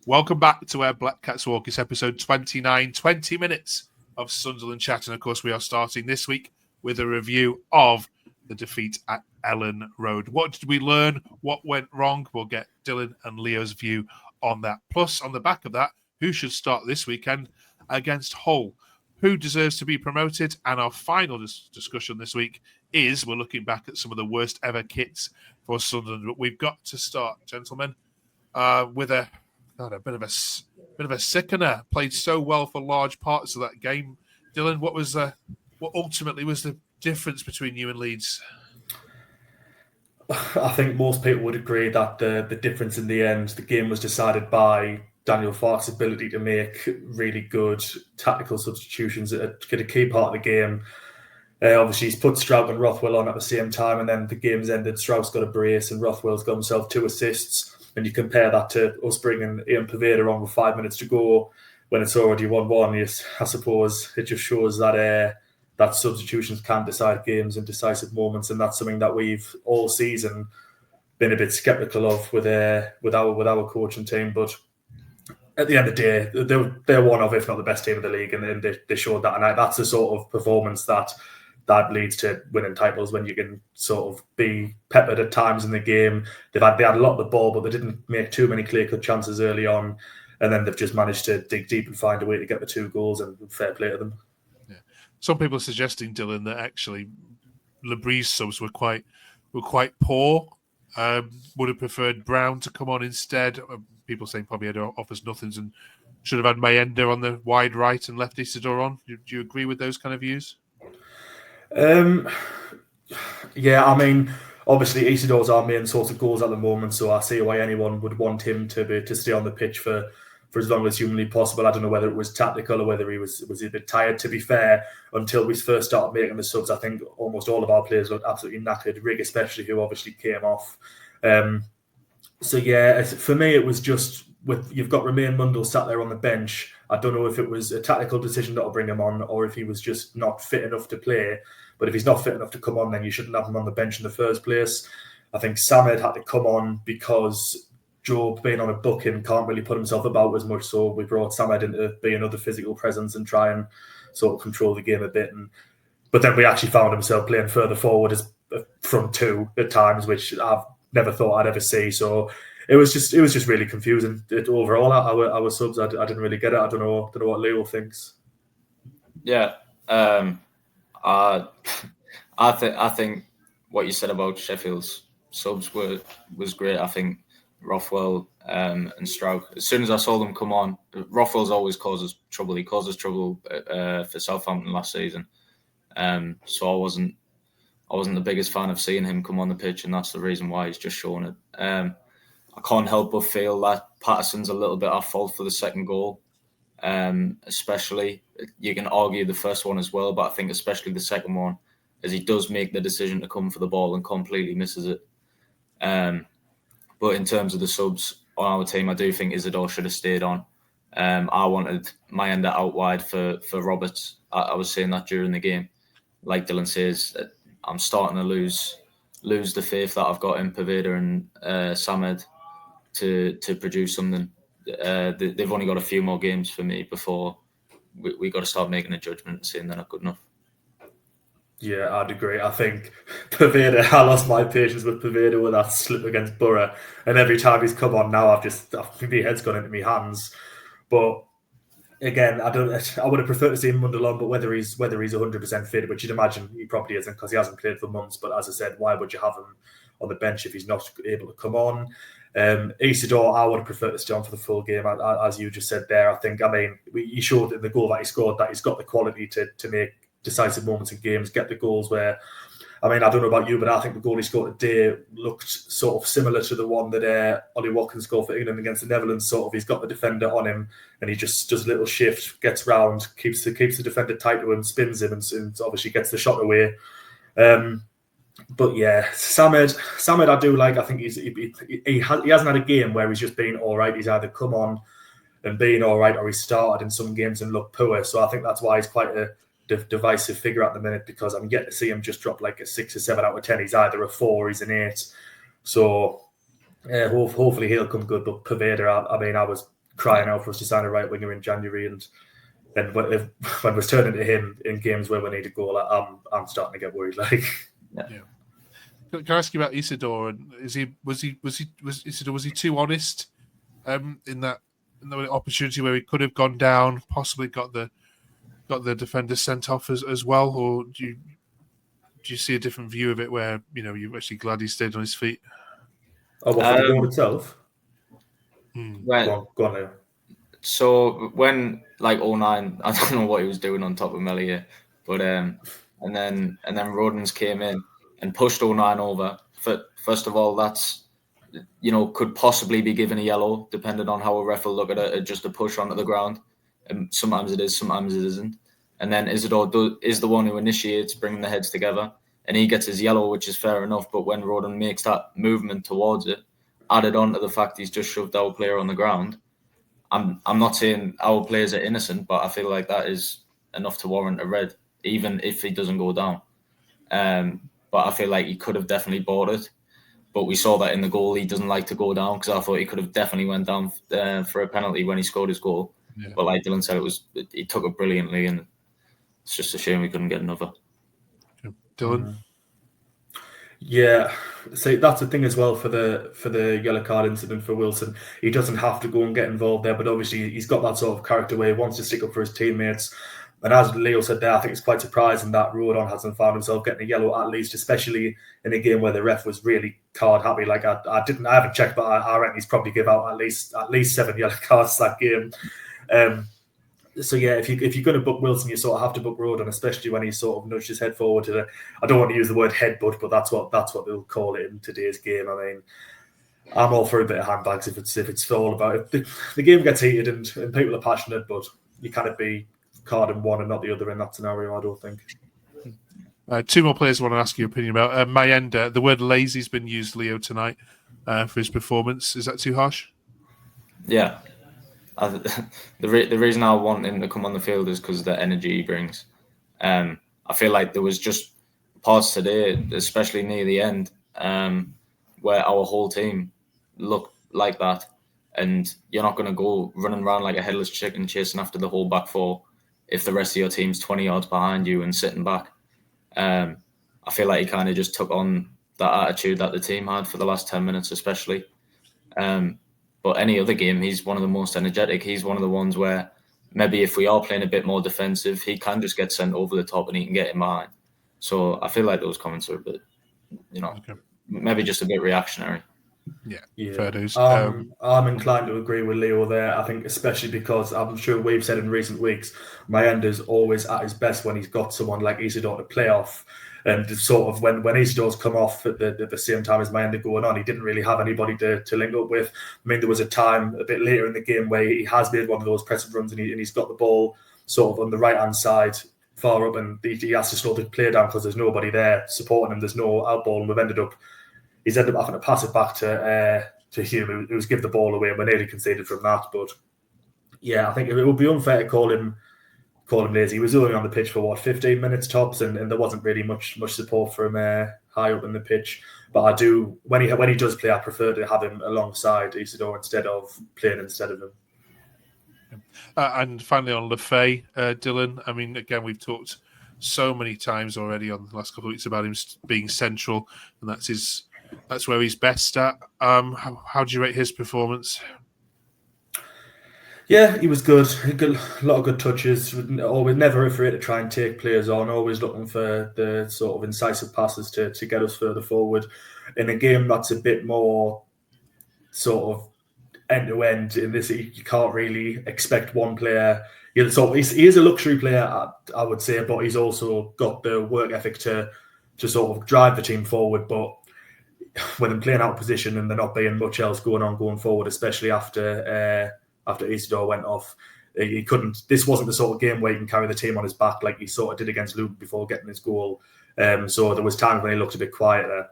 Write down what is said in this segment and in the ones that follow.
Welcome back to Where Black Cats Walk. It's episode 29, 20 minutes of Sunderland chat. And of course, we are starting this week with a review of the defeat at Elland Road. What did we learn? What went wrong? We'll get Dylan and Leo's view on that. Plus, on the back of that, who should start this weekend against Hull? Who deserves to be promoted? And our final discussion this week is we're looking back at some of the worst ever kits for Sunderland. But we've got to start, gentlemen, with a bit of a sickener. Played so well for large parts of that game. Dylan, what ultimately was the difference between you and Leeds? I think most people would agree that the difference in the end, the game was decided by Daniel Farke's ability to make really good tactical substitutions at a key part of the game. Obviously, he's put Strauch and Rothwell on at the same time, and then the game's ended. Strauch's got a brace, and Rothwell's got himself 2 assists. And you compare that to us bringing Ian Paveda on with 5 minutes to go when it's already 1-1. I suppose it just shows that that substitutions can decide games in decisive moments, and that's something that we've all season been a bit sceptical of with our coaching team. But at the end of the day, they're one of, if not the best team in the league, and they showed that. And that's the sort of performance that leads to winning titles, when you can sort of be peppered at times in the game. They had a lot of the ball, but they didn't make too many clear-cut chances early on, and then they've just managed to dig deep and find a way to get the 2 goals, and fair play to them. Yeah. Some people are suggesting, Dylan, that actually Labree's subs were quite poor. Would have preferred Brown to come on instead. People saying probably had offers nothings and should have had Mayenda on the wide right and left Isidore on. Do you agree with those kind of views? Yeah, I mean, obviously Isidore's our main source of goals at the moment, so I see why anyone would want him to stay on the pitch for as long as humanly possible. I don't know whether it was tactical or whether he was a bit tired. To be fair, until we first started making the subs, I think almost all of our players looked absolutely knackered. Rigg especially, who obviously came off. So yeah, for me it was just you've got Romain Mundle sat there on the bench. I don't know if it was a tactical decision that'll bring him on, or if he was just not fit enough to play. But if he's not fit enough to come on, then you shouldn't have him on the bench in the first place. I think Samed had to come on because Joe, being on a booking, can't really put himself about as much. So we brought Samed in to be another physical presence and try and sort of control the game a bit. But then we actually found himself playing further forward as front 2 at times, which I've never thought I'd ever see. So it was just really confusing. Overall, our subs, I didn't really get it. I don't know what Leo thinks. Yeah, I think what you said about Sheffield's subs was great. I think Rothwell and Strauch, as soon as I saw them come on, Rothwell's always causes trouble. He causes trouble for Southampton last season. So I wasn't the biggest fan of seeing him come on the pitch, and that's the reason why he's just shown it. I can't help but feel that Patterson's a little bit at fault for the second goal. Especially, you can argue the first one as well, but I think especially the second one, as he does make the decision to come for the ball and completely misses it. But in terms of the subs on our team, I do think Isidore should have stayed on. I wanted Mayenda out wide for Roberts. I was saying that during the game. Like Dylan says, I'm starting to lose the faith that I've got in Paveda and Samed to produce something. They've only got a few more games for me before we got to start making a judgment and saying they're not good enough. Yeah, I'd agree. I think Paveda, I lost my patience with Paveda with that slip against Borough, and every time he's come on now, I think my head's gone into my hands. But again, I would have preferred to see him Mundle on, but whether he's 100% fit, which you'd imagine he probably isn't because he hasn't played for months. But as I said, why would you have him on the bench if he's not able to come on? Isidore, I would have preferred to stay on for the full game, as you just said there. He showed in the goal that he scored that he's got the quality to make decisive moments in games, get the goals where, I don't know about you, but I think the goal he scored today looked sort of similar to the one that Ollie Watkins scored for England against the Netherlands. Sort of, he's got the defender on him and he just does a little shift, gets round, keeps the defender tight to him, spins him, and obviously gets the shot away. But yeah, Samed, I do like. I think he hasn't had a game where he's just been all right. He's either come on and been all right, or he started in some games and looked poor. So I think that's why he's quite a divisive figure at the minute, because I'm yet to see him just drop like a 6 or 7 out of 10. He's either a 4 or he's an 8. So hopefully he'll come good. But Paveda, I was crying out for us to sign a right winger in January, and then when we're turning to him in games where we need a goal, I'm starting to get worried. Like, yeah. Can I ask you about Isidore? And was Isidore, was he too honest in the opportunity where he could have gone down, possibly got the defender sent off as well, or do you see a different view of it where you're actually glad he stayed on his feet? Oh, what, for the goal itself? Well, go on now. So when 09, I don't know what he was doing on top of Melia, but and then Rodens came in and pushed 09 over. First of all, that's could possibly be given a yellow, depending on how a ref will look at it, just a push onto the ground. And sometimes it is, sometimes it isn't. And then Isidore is the one who initiates bringing the heads together, and he gets his yellow, which is fair enough. But when Roden makes that movement towards it, added on to the fact he's just shoved our player on the ground, I'm not saying our players are innocent, but I feel like that is enough to warrant a red, even if he doesn't go down. But I feel like he could have definitely bought it. But we saw that in the goal, he doesn't like to go down, because I thought he could have definitely went down for a penalty when he scored his goal. Yeah. But like Dylan said, he took it brilliantly, and it's just a shame we couldn't get another. Dylan? Yeah, see, that's the thing as well for the yellow card incident for Wilson. He doesn't have to go and get involved there, but obviously he's got that sort of character where he wants to stick up for his teammates. And as Leo said there, I think it's quite surprising that Rodon hasn't found himself getting a yellow at least, especially in a game where the ref was really card happy. Like I haven't checked, but I reckon he's probably give out at least 7 yellow cards that game. So yeah, if you're going to book Wilson, you sort of have to book Rodon, especially when he sort of nudged his head forward to I don't want to use the word headbutt, but that's what they'll call it in today's game. I mean, I'm all for a bit of handbags if it's all about it. The game gets heated and people are passionate, but you can't be carding one and not the other in that scenario, I don't think. 2 more players I want to ask your opinion about. Mayenda, the word lazy's been used, Leo, tonight for his performance. Is that too harsh? Yeah. The reason I want him to come on the field is because of the energy he brings. I feel like there was just parts today, especially near the end, where our whole team looked like that. And you're not going to go running around like a headless chicken chasing after the whole back four if the rest of your team's 20 yards behind you and sitting back. I feel like he kind of just took on that attitude that the team had for the last 10 minutes, especially. But any other game, he's one of the most energetic. He's one of the ones where maybe if we are playing a bit more defensive, he can just get sent over the top and he can get in behind. So I feel like those comments are a bit, maybe just a bit reactionary. Yeah. Fair dues. I'm inclined to agree with Leo there. I think especially because I'm sure we've said in recent weeks, Mayenda's always at his best when he's got someone like Isidore to play off. And sort of when Isidore's come off at the same time as Mayenda going on, he didn't really have anybody to link up with. I mean, there was a time a bit later in the game where he has made one of those pressing runs and he's got the ball sort of on the right-hand side, far up, and he has to slow the play down because there's nobody there supporting him. There's no out ball, and he's ended up having to pass it back to Hume, who's given the ball away, and we're nearly conceded from that. But yeah, I think it would be unfair to call him lazy. He was only on the pitch for 15 minutes tops, and there wasn't really much support from high up in the pitch. But I do, when he does play, I prefer to have him alongside Isidore instead of playing instead of him. And finally on Lefay, Dylan, I mean, again, we've talked so many times already on the last couple of weeks about him being central, and that's where he's best at. How do you rate his performance? Yeah, he was good. A lot of good touches. Always never afraid to try and take players on. Always looking for the sort of incisive passes to get us further forward. In a game that's a bit more sort of end to end, in this you can't really expect one player. He is a luxury player, I would say, but he's also got the work ethic to sort of drive the team forward. But when they're playing out of position and there not being much else going forward, especially after Isidore went off, he couldn't. This wasn't the sort of game where he can carry the team on his back like he sort of did against Luton before getting his goal. So there was times when he looked a bit quieter,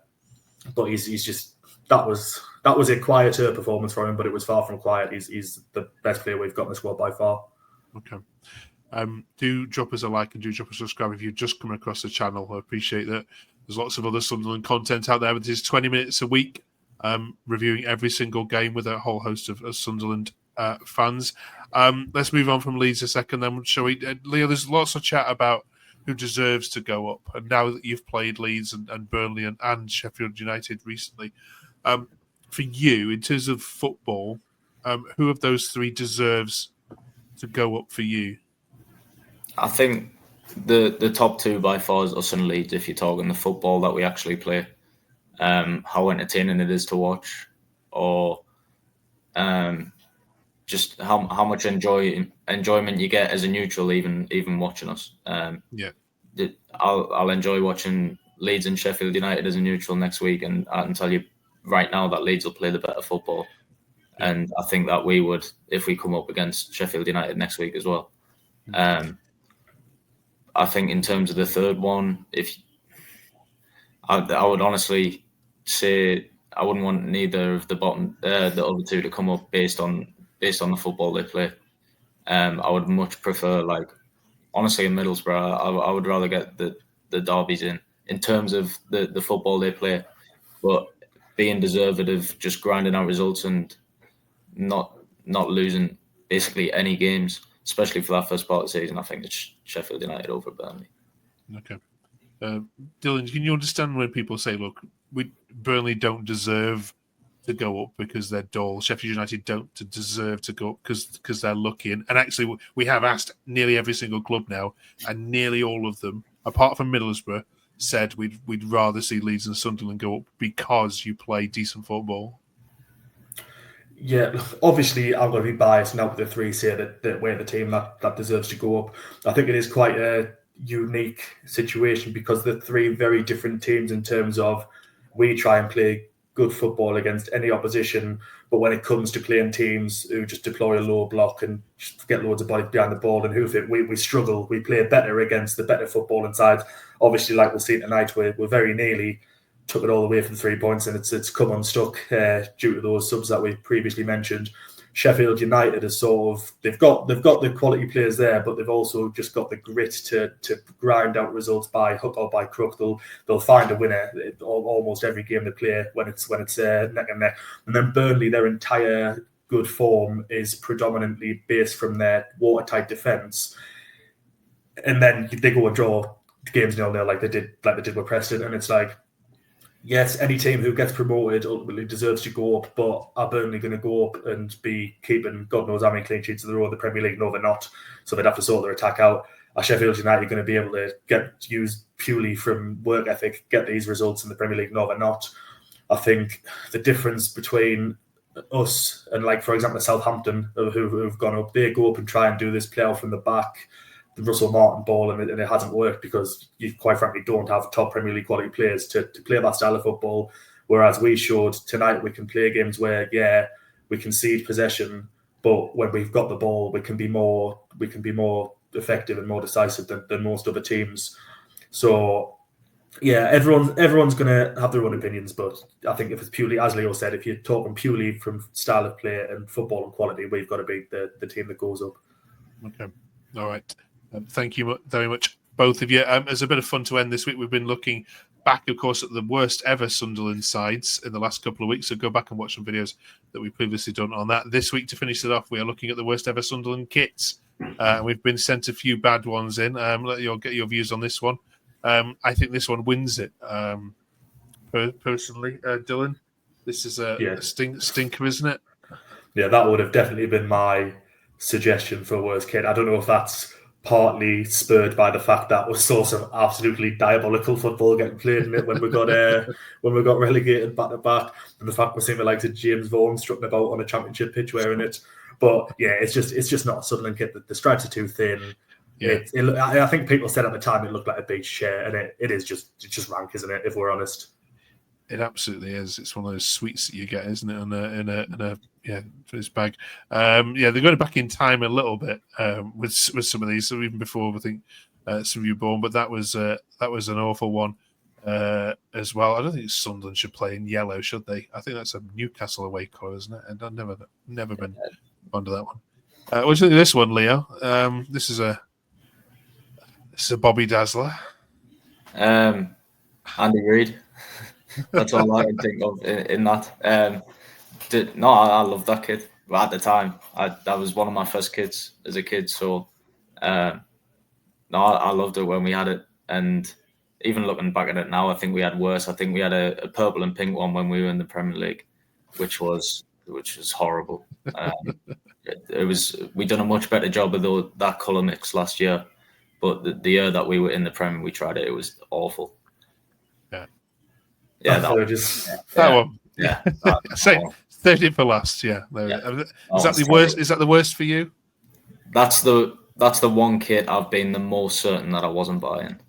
but he's just that was a quieter performance from him, but it was far from quiet. He's the best player we've got in the squad by far. Okay. Do drop us a like and do drop us a subscribe if you've just come across the channel. I appreciate that. There's lots of other Sunderland content out there, but this is 20 minutes a week reviewing every single game with a whole host of Sunderland fans. Let's move on from Leeds a second, then shall we? Leo, there's lots of chat about who deserves to go up, and now that you've played Leeds and Burnley and Sheffield United recently, for you, in terms of football, who of those three deserves to go up for you? I think the top two by far is us and Leeds. If you're talking the football that we actually play, how entertaining it is to watch, or just how much enjoyment you get as a neutral, even watching us. I'll enjoy watching Leeds and Sheffield United as a neutral next week, and I can tell you right now that Leeds will play the better football, and I think that we would if we come up against Sheffield United next week as well. I think in terms of the third one, if I would honestly say I wouldn't want neither of the other two to come up based on the football they play. I would much prefer, honestly, in Middlesbrough, I would rather get the derbies in terms of the football they play, but being deserved of just grinding out results and not losing basically any games, especially for that first part of the season. I think it's Sheffield United over Burnley. Okay. Dylan, can you understand when people say, look, Burnley don't deserve to go up because they're dull, Sheffield United don't deserve to go up because they're lucky? And actually, we have asked nearly every single club now, and nearly all of them, apart from Middlesbrough, said we'd rather see Leeds and Sunderland go up because you play decent football. Yeah, obviously I'm going to be biased now with the three say that we're the team that deserves to go up. I think it is quite a unique situation because they're three very different teams in terms of we try and play good football against any opposition, but when it comes to playing teams who just deploy a low block and just get loads of bodies behind the ball and hoof it, we struggle. We play better against the better footballing sides. Obviously, like we'll see tonight, we're very nearly took it all the way for the 3 points, and it's come unstuck due to those subs that we previously mentioned. Sheffield United is sort of they've got the quality players there, but they've also just got the grit to grind out results by hook or by crook. They'll find a winner almost every game they play when it's neck and neck. And then Burnley, their entire good form is predominantly based from their watertight defence, and then they go and draw games 0-0 like they did with Preston, and it's like, yes, any team who gets promoted ultimately deserves to go up, but are Burnley going to go up and be keeping God knows how many clean sheets in the row in the Premier League? No, they're not. So they'd have to sort their attack out. Are Sheffield United going to be able to get used purely from work ethic, get these results in the Premier League? No, they're not. I think the difference between us and, like, for example, Southampton, who've gone up, they go up and try and do this play out from the back, the Russell Martin ball, and it hasn't worked because you quite frankly don't have top Premier League quality players to play that style of football. Whereas we showed tonight we can play games where, we concede possession, but when we've got the ball, we can be more effective and more decisive than most other teams. So yeah, everyone's going to have their own opinions, but I think if it's purely, as Leo said, if you're talking purely from style of play and football and quality, we've got to be the team that goes up. Okay, all right. Thank you very much, both of you. As a bit of fun to end this week, we've been looking back, of course, at the worst ever Sunderland sides in the last couple of weeks. So go back and watch some videos that we've previously done on that. This week, to finish it off, we are looking at the worst ever Sunderland kits. We've been sent a few bad ones in. Let you get your views on this one. I think this one wins it. Personally, Dylan, this is a stinker, isn't it? Yeah, that would have definitely been my suggestion for worst kit. I don't know if that's partly spurred by the fact that we saw some absolutely diabolical football getting played in it when we got relegated back to back, and the fact we're seeing the likes of James Vaughan strutting about on a championship pitch wearing it. But yeah, it's just not a Sunderland kit. The stripes are too thin. Yeah. I think people said at the time it looked like a beach chair, and it's just rank, isn't it? If we're honest. It absolutely is. It's one of those sweets that you get, isn't it? In a first bag. They're going back in time a little bit with some of these. So even before I think some of you were born, but that was an awful one as well. I don't think Sunderland should play in yellow, should they? I think that's a Newcastle away colour, isn't it? And I've never been fond of that one. What do you think of this one, Leo? This is a Bobby Dazzler. Andy Reid. That's all I can think of in that. I love that kid. at the time, that was one of my first kids as a kid. So, no, I loved it when we had it. And even looking back at it now, I think we had worse. I think we had a purple and pink one when we were in the Premier League, which was horrible. We done a much better job of that colour mix last year, but the year that we were in the Premier, we tried it. It was awful. Yeah, that one. Yeah, third in for last. Yeah, is that the worst? Is that the worst for you? That's the one kit I've been the most certain that I wasn't buying.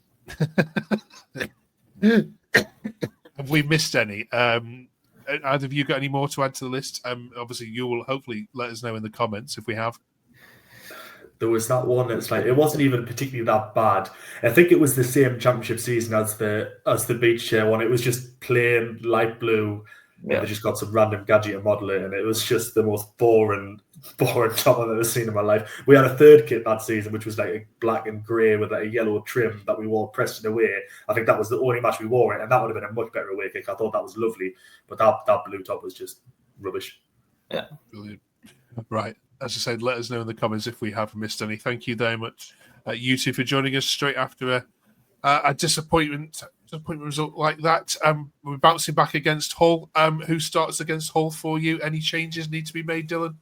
Have we missed any? Either of you got any more to add to the list? Obviously, you will hopefully let us know in the comments if we have. There was that one that's like, it wasn't even particularly that bad. I think it was the same championship season as the beach chair one. It was just plain light blue. Yeah. They just got some random gadget to model it, and it was just the most boring top I've ever seen in my life. We had a third kit that season, which was like a black and grey with like a yellow trim that we wore Preston away. I think that was the only match we wore it, and that would have been a much better away kick. I thought that was lovely, but that blue top was just rubbish. Yeah, brilliant. Right, as I said, let us know in the comments if we have missed any. Thank you very much, you two, for joining us straight after a disappointment result like that. We're bouncing back against Hull. Who starts against Hull for you? Any changes need to be made, Dylan?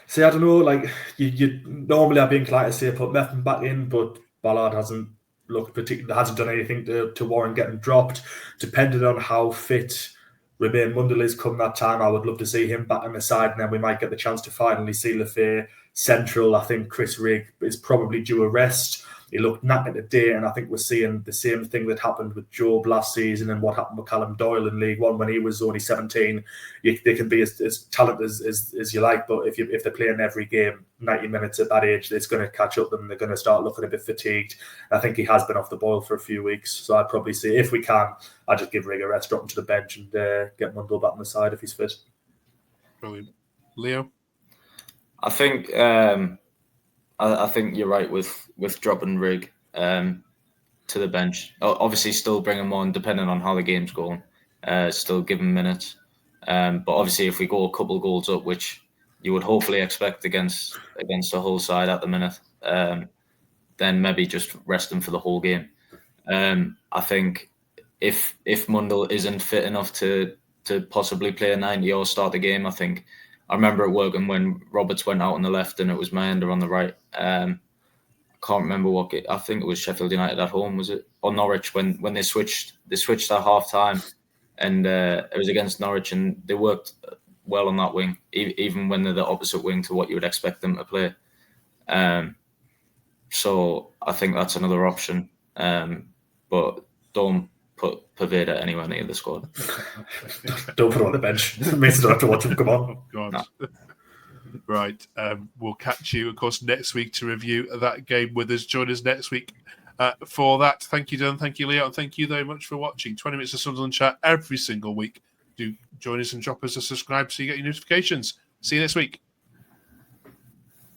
See, I don't know. Like you normally, I'd be inclined to say put Methven back in, but Ballard hasn't done anything to warrant getting dropped. Depending on how fit Remain Mundell is come that time, I would love to see him back on the side, and then we might get the chance to finally see Lefay central. I think Chris Rigg is probably due a rest. He looked knackered today, and I think we're seeing the same thing that happened with Job last season and what happened with Callum Doyle in League One when he was only 17. They can be as talented as you like, but if they're playing every game 90 minutes at that age, it's going to catch up them. They're going to start looking a bit fatigued. I think he has been off the boil for a few weeks, so I'd probably say if we can, I'd just give Rigg a rest, drop him to the bench, and get Mundell back on the side if he's fit. Brilliant. Leo? I think I think you're right with dropping Rigg to the bench. Obviously, still bring him on depending on how the game's going. Still give him minutes. But obviously, if we go a couple goals up, which you would hopefully expect against the Hull side at the minute, then maybe just rest him for the whole game. I think if Mundell isn't fit enough to possibly play a 90 or start the game, I remember it working when Roberts went out on the left and it was Mayenda on the right. I can't remember what game. I think it was Sheffield United at home, was it? Or Norwich when they switched at half time, and it was against Norwich, and they worked well on that wing, even when they're the opposite wing to what you would expect them to play. So I think that's another option. But don't put Poveda anywhere near the squad. Don't put him on the bench. It means you don't have to watch him come on. Oh, God. No. Right. We'll catch you, of course, next week to review that game with us. Join us next week for that. Thank you, Dylan. Thank you, Leo. And thank you very much for watching. 20 minutes of Sunderland chat every single week. Do join us and drop us a subscribe so you get your notifications. See you next week.